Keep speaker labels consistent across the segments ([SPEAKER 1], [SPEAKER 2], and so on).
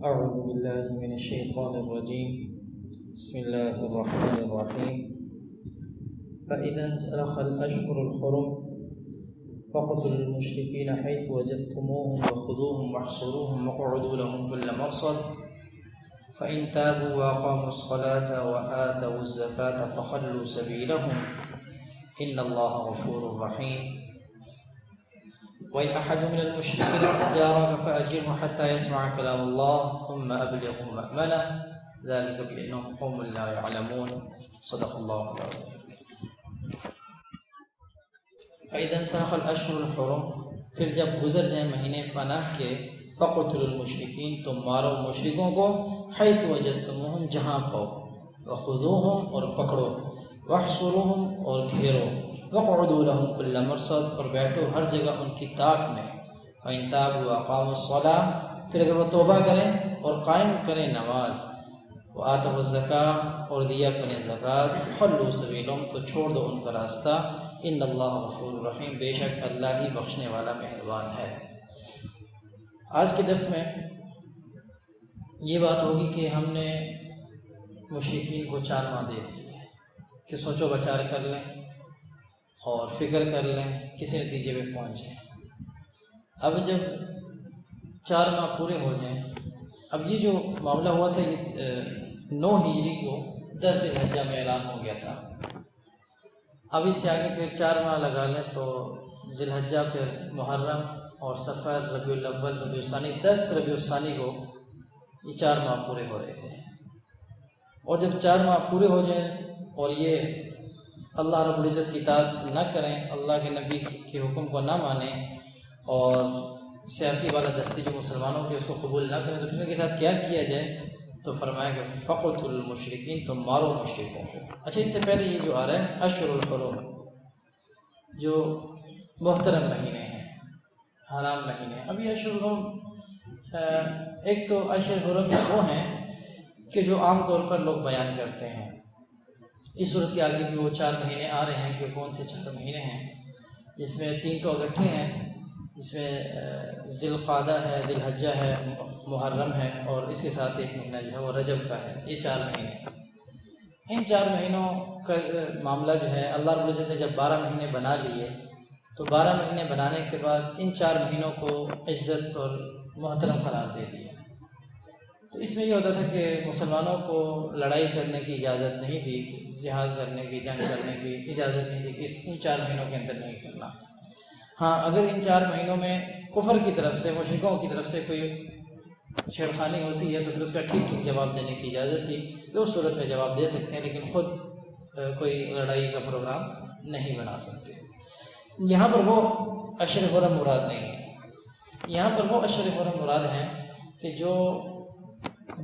[SPEAKER 1] أعوذ بالله من الشيطان الرجيم بسم الله الرحمن الرحيم فإذا انسلخ الأشهر الحرم فاقتلوا المشركين حيث وجدتموهم وخذوهم واحصروهم واقعدوا لهم كل مرصد فإن تابوا وأقاموا الصلاة وآتوا الزكاة فخلوا سبيلهم إن الله غفور رحيم وإن أحد من المشركين استجارك فأجره حتى يسمع كلام الله ثم أبلغه مأمنه ذلك بأنهم قوم لا يعلمون صدق الله العظيم. فإذا انسلخ الأشهر الحرم، پھر جب گزر جائیں مہینے پناہ کے، فقتلوا المشرکین، تم مارو مشرکوں کو، حیث وجدتموہم، جہاں پاؤ، وخذوہم، اور پکڑو، واحصروہم، اور گھیرو، وقعدوا لهم كل مرصد، اور بیٹھو ہر جگہ ان کی طاق میں، فإن تابوا وأقاموا الصلاة، پھر اگر وہ توبہ کریں اور قائم کریں نماز، وآتوا الزکاة، اور دیا کریں زکوٰۃ، خلوا سبیلهم، تو چھوڑ دو ان کا راستہ، ان اللہ غفور رحیم، بے شک اللہ ہی بخشنے والا مہربان ہے۔ آج کے درس میں یہ بات ہوگی کہ ہم نے مشرکین کو 4 ماہ دے دی ہے کہ سوچو بچار کر لیں اور فکر کر لیں، کسی نتیجے پہ پہنچ جائیں۔ اب جب 4 ماہ پورے ہو جائیں، اب یہ جو معاملہ ہوا تھا یہ 9 ہجری کو 10 ذی الحجہ میں اعلان ہو گیا تھا۔ اب اس سے آگے پھر 4 ماہ لگا لیں تو ذی الحجہ، پھر محرم اور صفر، ربیع الاول، ربیع الثانی، 10 ربیع الثانی کو یہ 4 ماہ پورے ہو رہے تھے۔ اور جب 4 ماہ پورے ہو جائیں اور یہ اللہ رب العزت کی اطاعت نہ کریں، اللہ کے نبی کے حکم کو نہ مانیں، اور سیاسی بالادستی جو مسلمانوں کی اس کو قبول نہ کریں، تو پھر ان کے ساتھ کیا کیا جائے؟ تو فرمایا کہ فقتلوا المشرکین، تم مارو مشرکوں کو۔ اچھا، اس سے پہلے یہ جو آ رہا ہے اشہر الحرم، جو محترم مہینے ہیں، حرام مہینے۔ اب یہ اشہر الحرم، ایک تو اشہر الحرم وہ ہیں کہ جو عام طور پر لوگ بیان کرتے ہیں۔ اس صورت کے آگے بھی وہ 4 مہینے آ رہے ہیں کہ کون سے 4 مہینے ہیں، جس میں 3 تو اکٹھے ہیں، جس میں ذی القعدہ ہے، ذی الحجہ ہے، محرم ہے، اور اس کے ساتھ ایک مہینہ جو ہے وہ رجب کا ہے۔ یہ 4 مہینے، ان 4 مہینوں کا معاملہ جو ہے اللہ رب العزت نے جب 12 مہینے بنا لیے، تو 12 مہینے بنانے کے بعد ان 4 مہینوں کو عزت اور محترم قرار دے دیا۔ تو اس میں یہ ہوتا تھا کہ مسلمانوں کو لڑائی کرنے کی اجازت نہیں تھی، کہ جہاد کرنے کی، جنگ کرنے کی اجازت نہیں تھی، کہ ان 4 مہینوں کے اندر نہیں کرنا۔ ہاں، اگر ان 4 مہینوں میں کفر کی طرف سے، مشرکوں کی طرف سے کوئی چھیڑخانی ہوتی ہے تو پھر اس کا ٹھیک ٹھیک جواب دینے کی اجازت تھی کہ اس صورت میں جواب دے سکتے ہیں، لیکن خود کوئی لڑائی کا پروگرام نہیں بنا سکتے۔ یہاں پر وہ اشہر حرم مراد نہیں ہے، یہاں پر وہ اشہر حرم مراد ہیں کہ جو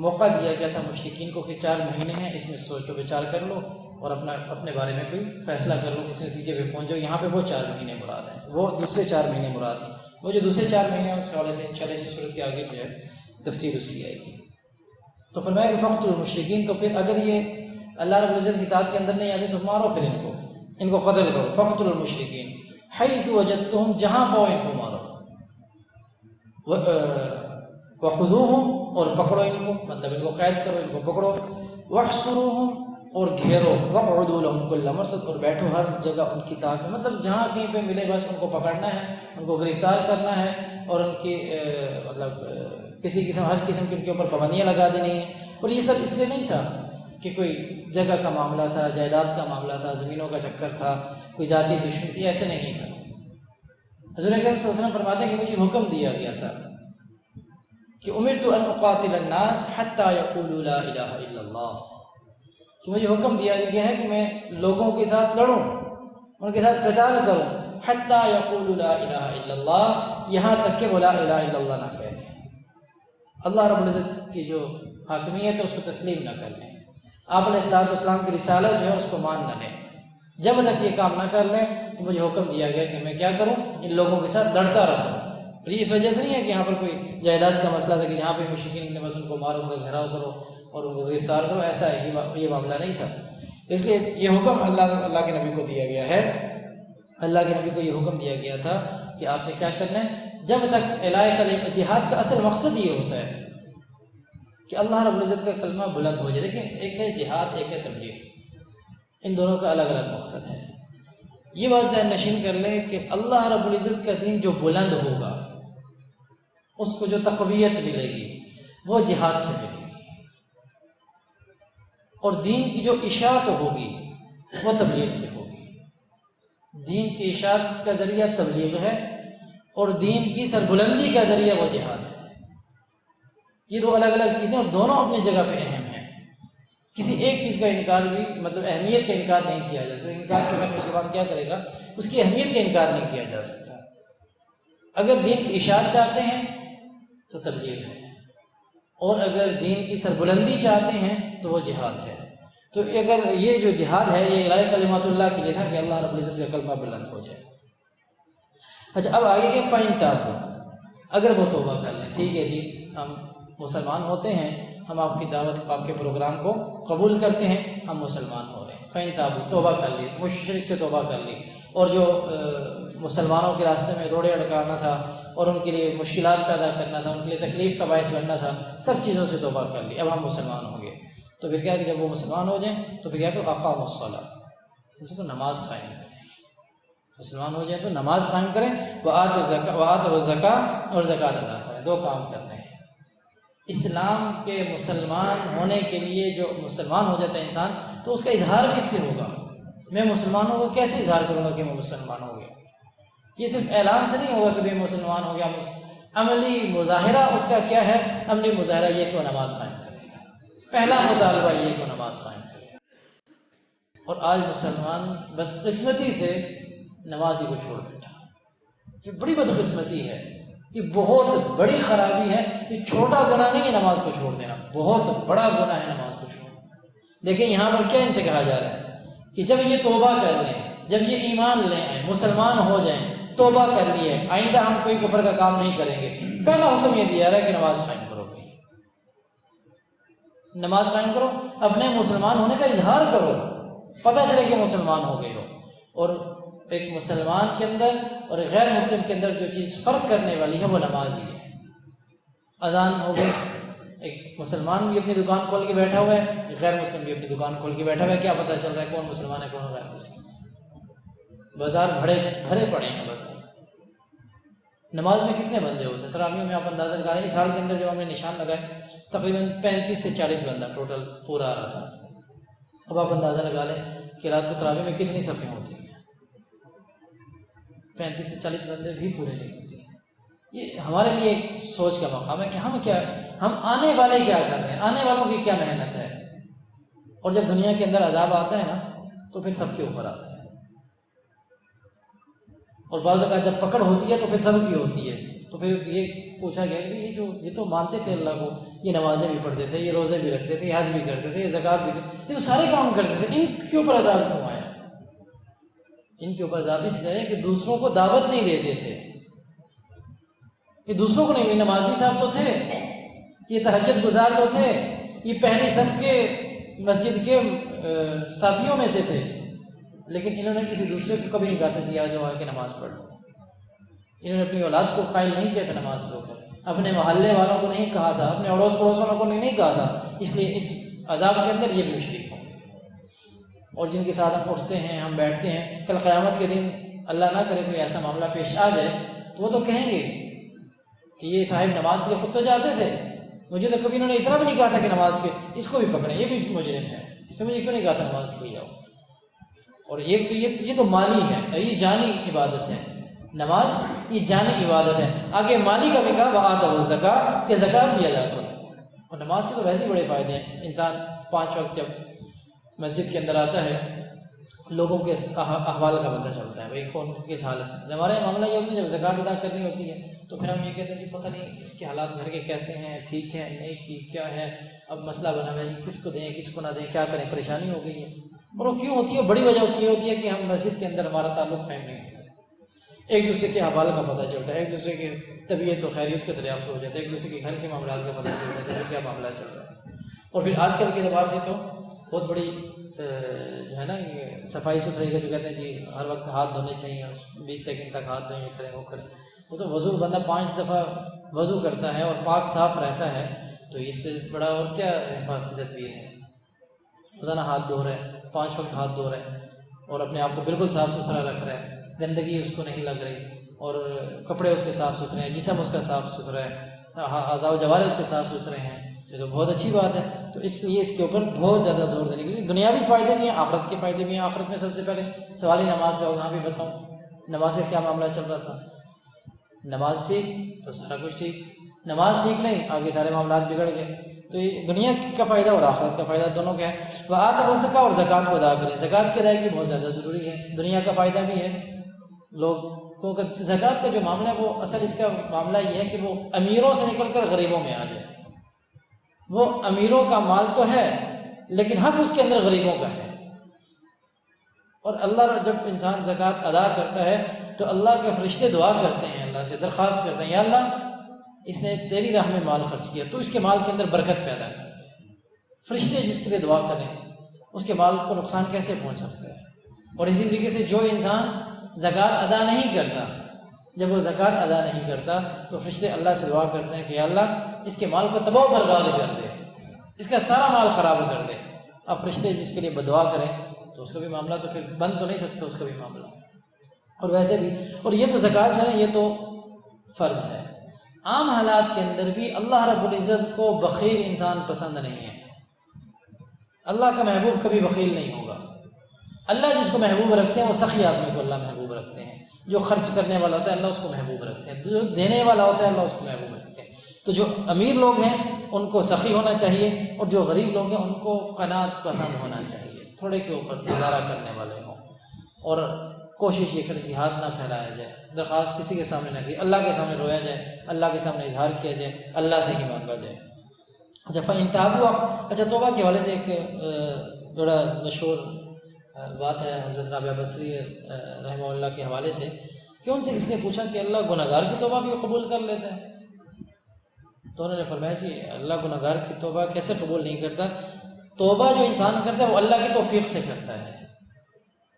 [SPEAKER 1] موقع دیا گیا تھا مشرکین کو کہ 4 مہینے ہیں، اس میں سوچ و بچار کر لو اور اپنے بارے میں کوئی فیصلہ کر لو، کسی نتیجے پہ پہنچ جاؤ۔ یہاں پہ وہ 4 مہینے مراد ہیں، وہ دوسرے 4 مہینے مراد ہیں۔ وہ جو دوسرے 4 مہینے ہیں اس حوالے سے انشاءاللہ اسی صورت کے آگے جو ہے تفصیل اس کی آئے گی۔ تو فرمایا کہ فقتلوا المشرکین، تو پھر اگر یہ اللہ رب العزت کی اطاعت کے اندر نہیں آتے تو مارو، پھر ان کو قتل کرو۔ فقتلوا المشرکین حیث وجدتہم، جہاں پاؤ ان کو مارو، وخذوہم، اور پکڑو ان کو، مطلب ان کو قید کرو، ان کو پکڑو، واحصروہم، اور گھیرو، وقعدوا لهم كل مرصد، اور بیٹھو ہر جگہ ان کی طاق میں، مطلب جہاں کہیں پہ ملے بس ان کو پکڑنا ہے، ان کو گرفتار کرنا ہے، اور ان کی مطلب ہر قسم کی ان کے اوپر پابندیاں لگا دینی ہیں۔ اور یہ سب اس لیے نہیں تھا کہ کوئی جگہ کا معاملہ تھا، جائیداد کا معاملہ تھا، زمینوں کا چکر تھا، کوئی ذاتی دشمنی تھی، ایسے نہیں تھا۔ حضور اکرم صلی اللہ علیہ وسلم فرماتے ہیں کہ مجھے حکم دیا گیا تھا کہ امرت ان اقاتل الناس حتی یقولوا لا الہ الا اللہ، کہ مجھے حکم دیا گیا ہے کہ میں لوگوں کے ساتھ لڑوں، ان کے ساتھ قتال کروں، حتی یقولوا لا الہ الا اللہ، یہاں تک کہ وہ لا الہ الا اللہ نہ کہہ دیں، اللہ رب العزت کی جو حاکمیت ہے اس کو تسلیم نہ کر لیں، آپ علیہ السلام کی رسالت جو ہے اس کو مان نہ لیں۔ جب تک یہ کام نہ کر لیں تو مجھے حکم دیا گیا کہ میں کیا کروں، ان لوگوں کے ساتھ لڑتا رہوں۔ اور یہ اس وجہ سے نہیں ہے کہ یہاں پر کوئی جائیداد کا مسئلہ تھا کہ جہاں پہ مشرکین نے بس ان کو مارو، ان کا گھیراؤ کرو اور ان کو گرفتار کرو، ایسا ہے، یہ معاملہ نہیں تھا۔ اس لیے یہ حکم اللہ کے نبی کو دیا گیا ہے، اللہ کے نبی کو یہ حکم دیا گیا تھا کہ آپ نے کیا کرنا ہے، جب تک جہاد کا اصل مقصد یہ ہوتا ہے کہ اللہ رب العزت کا کلمہ بلند ہو جائے. دیکھیں ایک ہے جہاد، ایک ہے تبلیغ، ان دونوں کا الگ الگ مقصد ہے. یہ بات ذہن نشین کر لیں کہ اللہ رب العزت کا دین جو بلند ہوگا اس کو جو تقویت ملے گی وہ جہاد سے ملے گی، اور دین کی جو اشاعت ہوگی وہ تبلیغ سے ہوگی. دین کی اشاعت کا ذریعہ تبلیغ ہے اور دین کی سربلندی کا ذریعہ وہ جہاد ہے. یہ دو الگ الگ چیزیں اور دونوں اپنی جگہ پہ اہم ہیں. کسی ایک چیز کا انکار بھی مطلب اہمیت کا انکار نہیں کیا جا سکتا. انکار کرنے مسلمان کیا کرے گا؟ اس کی اہمیت کا انکار نہیں کیا جا سکتا. اگر دین کی اشاعت چاہتے ہیں تو تبلیغ ہے، اور اگر دین کی سربلندی چاہتے ہیں تو وہ جہاد ہے. تو اگر یہ جو جہاد ہے یہ اعلاء کلمات اللہ کے لیے تھا کہ اللہ رب العزت کا کلمہ بلند ہو جائے. اچھا اب آگے کہ فَإِن تَابُوا، اگر وہ توبہ کر لیں. ٹھیک ہے جی، ہم مسلمان ہوتے ہیں، ہم آپ کی دعوت آپ کے پروگرام کو قبول کرتے ہیں، ہم مسلمان ہو رہے ہیں. فَإِن تَابُوا، توبہ کر لی، مشرک سے توبہ کر لی، اور جو مسلمانوں کے راستے میں روڑے اڑکانا تھا اور ان کے لیے مشکلات پیدا کرنا تھا، ان کے لیے تکلیف کا باعث بننا تھا، سب چیزوں سے توبہ کر لی. اب ہم مسلمان ہوں گے. تو پھر کیا کہ جب وہ مسلمان ہو جائیں تو پھر کیا کہ اقاموا الصلاۃ، ان سے تو نماز قائم کریں. مسلمان ہو جائیں تو نماز قائم کریں، وآتوا الزکاۃ، اور زکوٰۃ ادا کریں. دو کام کرنے ہیں. اسلام کے مسلمان ہونے کے لیے جو مسلمان ہو جاتا ہے انسان تو اس کا اظہار کس سے ہوگا؟ میں مسلمان ہوں گا، کیسے اظہار کروں گا کہ میں مسلمان ہو گیا؟ یہ صرف اعلان سے نہیں ہوگا کہ میں مسلمان ہو گیا. عملی مظاہرہ اس کا کیا ہے؟ عملی مظاہرہ یہ کہ وہ نماز قائم کرے گا. پہلا مطالبہ یہ کہ وہ نماز قائم کرے گا. اور آج مسلمان بدقسمتی سے نمازی کو چھوڑ بیٹھا. یہ بڑی بدقسمتی ہے، یہ بہت بڑی خرابی ہے. یہ چھوٹا گناہ نہیں ہے نماز کو چھوڑ دینا، بہت بڑا گناہ ہے نماز کو چھوڑنا. دیکھیں یہاں پر کیا ان سے کہا جا رہا ہے کہ جب یہ توبہ کر لیں، جب یہ ایمان لے آئیں، مسلمان ہو جائیں، توبہ کر لی ہے، آئندہ ہم کوئی کفر کا کام نہیں کریں گے. پہلا حکم یہ دیا رہا ہے کہ نماز قائم کرو. بھائی نماز قائم کرو، اپنے مسلمان ہونے کا اظہار کرو، پتہ چلے کہ مسلمان ہو گئے ہو. اور ایک مسلمان کے اندر اور ایک غیر مسلم کے اندر جو چیز فرق کرنے والی ہے وہ نماز ہی ہے. اذان ہو گئی، ایک مسلمان بھی اپنی دکان کھول کے بیٹھا ہوا ہے، ایک غیر مسلم بھی اپنی دکان کھول کے بیٹھا ہوا ہے. کیا پتہ چل رہا ہے کون مسلمان ہے کون غیر مسلم؟ بازار بھرے پڑے ہیں بازار. نماز میں کتنے بندے ہوتے ہیں؟ تراویح میں آپ اندازہ لگا لیں، سال کے اندر جب ہم نے نشان لگائے تقریباً 35 سے 40 بندہ ٹوٹل پورا آ رہا تھا. اب آپ اندازہ لگا لیں کہ رات کو تراویح میں کتنی صفیں ہوتی ہیں. 35 سے 40 بندے بھی پورے نہیں ہوتے. یہ ہمارے لیے ایک سوچ کا مقام ہے کہ ہم آنے والے کیا کر رہے ہیں، آنے والوں کی کیا محنت ہے. اور جب دنیا کے اندر عذاب آتا ہے نا تو پھر سب کے اوپر آتا ہے، اور بعض اوقات جب پکڑ ہوتی ہے تو پھر سب کی ہوتی ہے. تو پھر یہ پوچھا گیا کہ یہ تو مانتے تھے اللہ کو، یہ نمازیں بھی پڑھتے تھے، یہ روزے بھی رکھتے تھے، یہ حج بھی کرتے تھے، یہ زکوٰۃ بھی کرتے تھے، یہ تو سارے کام کرتے تھے، ان کے اوپر عذاب کیوں آیا؟ ان کے اوپر عذاب اس لیے کہ دوسروں کو دعوت نہیں دیتے تھے. یہ دوسروں کو نہیں، نمازی صاحب تو تھے، یہ تہجد گزار تو تھے، یہ پہلی صف کے مسجد کے ساتھیوں میں سے تھے، لیکن انہوں نے کسی دوسرے کو کبھی نہیں کہا تھا جی آ جاؤ آ کے نماز پڑھ لو. انہوں نے اپنی اولاد کو قائل نہیں کیا تھا نماز کو، اپنے محلے والوں کو نہیں کہا تھا، اپنے اڑوس پڑوس والوں کو نہیں کہا تھا. اس لیے اس عذاب کے اندر یہ بھی شریک ہوں گے. اور جن کے ساتھ ہم اٹھتے ہیں، ہم بیٹھتے ہیں، کل قیامت کے دن اللہ نہ کرے کوئی ایسا معاملہ پیش آ جائے تو وہ تو کہیں گے کہ یہ صاحب نماز کے لیے خود تو جاتے تھے، مجھے تو کبھی انہوں نے اتنا بھی نہیں کہا تھا کہ نماز کے اس کو بھی پکڑیں، یہ بھی مجرم ہے، اس نے مجھے کیوں نہیں کہا تھا نماز کے لیے آؤ. اور یہ تو مالی ہے، یہ جانی عبادت ہے. نماز یہ جانی عبادت ہے. آگے مالی کا بھی کہا وآتوا الزکاۃ، کہ زکوٰۃ بھی ادا کرو. اور نماز کے تو ویسے ہی بڑے فائدے ہیں. انسان 5 وقت جب مسجد کے اندر آتا ہے لوگوں کے احوال کا پتہ چلتا ہے، بھائی کون کس حالت میں. ہمارے معاملہ یہ ہوتا ہے جب زکوٰۃ ادا کرنی ہوتی ہے تو پھر ہم یہ کہتے ہیں کہ پتہ نہیں اس کے حالات گھر کے کیسے ہیں، ٹھیک ہے نہیں ٹھیک، کیا ہے. اب مسئلہ بنا ہوا ہے کس کو دیں کس کو نہ دیں، کیا کریں، پریشانی ہو گئی ہے. اور وہ کیوں ہوتی ہے؟ بڑی وجہ اس کی یہ ہوتی ہے کہ ہم مسجد کے اندر ہمارا تعلق قائم نہیں ہوتا. ایک دوسرے کے حوالے کا پتہ چلتا ہے، ایک دوسرے کے طبیعت و خیریت کا دریافت ہو جاتا ہے، ایک دوسرے کے گھر کے معاملات کا پتہ چل جاتا ہے کیا معاملہ چل رہا ہے. اور پھر آج کل کے اعتبار سے تو بہت بڑی جو ہے نا یہ صفائی ستھرائی کا جو کہتے ہیں جی ہر وقت ہاتھ دھونے چاہیے، 20 سیکنڈ تک ہاتھ دھویں، یہ کریں وہ کریں. وہ تو وضو بندہ 5 دفعہ وضو کرتا ہے اور پاک صاف رہتا ہے، تو تو اس سے بڑا اور کیا حفاظتی تدبیر ہے؟ روزانہ ہاتھ دھو رہے ہیں، 5 وقت ہاتھ دھو رہے ہیں اور اپنے آپ کو بالکل صاف ستھرا رکھ رہے ہیں، گندگی اس کو نہیں لگ رہی، اور کپڑے اس کے صاف ستھرے ہیں، جسم اس کا صاف ستھرا ہے، اعضاء و جوارح اس کے صاف ستھرے ہیں، تو بہت اچھی بات ہے۔ تو اس لیے اس کے اوپر بہت زیادہ زور دینے کے لیے دنیاوی فائدے بھی ہیں، آخرت کے فائدے بھی ہیں۔ آخرت میں سب سے پہلے سوال ہی نماز کا، وہاں بھی بتاؤں نماز کا کیا معاملہ چل رہا تھا۔ نماز ٹھیک تو سارا کچھ ٹھیک، نماز ٹھیک نہیں آگے سارے معاملات بگڑ گئے۔ تو یہ دنیا کا فائدہ اور آخرت کا فائدہ دونوں کا ہے۔ وہ آتا زکوٰۃ اور زکوٰۃ کو ادا کریں، زکوٰۃ کی ادائیگی بہت زیادہ ضروری ہے، دنیا کا فائدہ بھی ہے۔ لوگوں کا زکوٰۃ کا جو معاملہ ہے وہ اصل اس کا معاملہ یہ ہے کہ وہ امیروں سے نکل کر غریبوں میں آ جائے۔ وہ امیروں کا مال تو ہے لیکن حق اس کے اندر غریبوں کا ہے، اور اللہ جب انسان زکوٰۃ ادا کرتا ہے تو اللہ کے فرشتے دعا کرتے ہیں، اللہ سے درخواست کرتے ہیں، یا اللہ اس نے تیری راہ میں مال خرچ کیا تو اس کے مال کے اندر برکت پیدا کر دے۔ فرشتے جس کے لیے دعا کریں اس کے مال کو نقصان کیسے پہنچ سکتا ہے؟ اور اسی طریقے سے جو انسان زکوٰۃ ادا نہیں کرتا، جب وہ زکوٰۃ ادا نہیں کرتا تو فرشتے اللہ سے دعا کرتے ہیں کہ یا اللہ اس کے مال کو تباہ و برباد کر دے، اس کا سارا مال خراب کر دے۔ اب فرشتے جس کے لیے بدعا کریں تو اس کا بھی معاملہ تو پھر بند تو نہیں سکتا اس کا بھی معاملہ۔ اور ویسے بھی، اور یہ تو زکوٰۃ ہے نا، یہ تو فرض ہے۔ عام حالات کے اندر بھی اللہ رب العزت کو بخیل انسان پسند نہیں ہے۔ اللہ کا محبوب کبھی بخیل نہیں ہوگا۔ اللہ جس کو محبوب رکھتے ہیں وہ سخی آدمی کو اللہ محبوب رکھتے ہیں۔ جو خرچ کرنے والا ہوتا ہے اللہ اس کو محبوب رکھتے ہیں، جو دینے والا ہوتا ہے اللہ اس کو محبوب رکھتے ہیں۔ تو جو امیر لوگ ہیں ان کو سخی ہونا چاہیے، اور جو غریب لوگ ہیں ان کو قناعت پسند ہونا چاہیے، تھوڑے کے اوپر گزارا کرنے والے ہوں، اور کوشش یہ کرے جہاد نہ پھیلایا جائے، درخواست کسی کے سامنے نہ کی، اللہ کے سامنے رویا جائے، اللہ کے سامنے اظہار کیا جائے، اللہ سے ہی مانگا جائے۔ اچھا فَإِن تَابُوا، اچھا توبہ کے حوالے سے ایک بڑا مشہور بات ہے حضرت رابعہ بصری رحمہ اللہ کے حوالے سے، کہ ان سے کس نے پوچھا کہ اللہ گناہ گار کی توبہ بھی قبول کر لیتا ہے؟ تو انہوں نے فرمایا جی اللہ گناہ گار کی توبہ کیسے قبول نہیں کرتا؟ توبہ جو انسان کرتا ہے وہ اللہ کی توفیق سے کرتا ہے،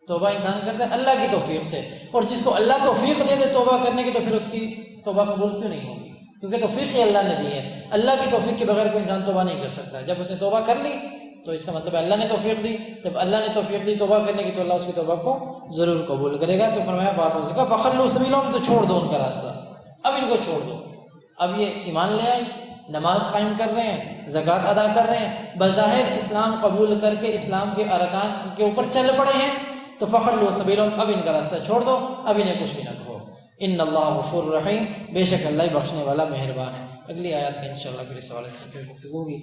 [SPEAKER 1] توبہ انسان کرتا ہے اللہ کی توفیق سے، اور جس کو اللہ توفیق دے دے توبہ کرنے کی تو پھر اس کی توبہ قبول کیوں نہیں ہوگی؟ کیونکہ توفیق ہی اللہ نے دی ہے، اللہ کی توفیق کے بغیر کوئی انسان توبہ نہیں کر سکتا۔ جب اس نے توبہ کر لی تو اس کا مطلب اللہ نے توفیق دی، جب اللہ نے توفیق دی توبہ کرنے کی تو اللہ اس کی توبہ کو ضرور قبول کرے گا۔ تو فرمایا بات ہو سکا فخلوا سبیلہم، تو چھوڑ دو ان کا راستہ، اب ان کو چھوڑ دو۔ اب یہ ایمان لے آئے، نماز قائم کر رہے ہیں، زکوٰۃ ادا کر رہے ہیں، بظاہر اسلام قبول کر کے اسلام کے ارکان کے اوپر چل پڑے ہیں، تو فخلوا سبیلہم، اب ان کا راستہ چھوڑ دو، اب انہیں کچھ بھی نہ کہو۔ ان اللہ غفور رحیم، بے شک اللہ بخشنے والا مہربان ہے۔ اگلی آیات کا انشاءاللہ پھر اس حوالے سے پھر گفتگو ہوگی۔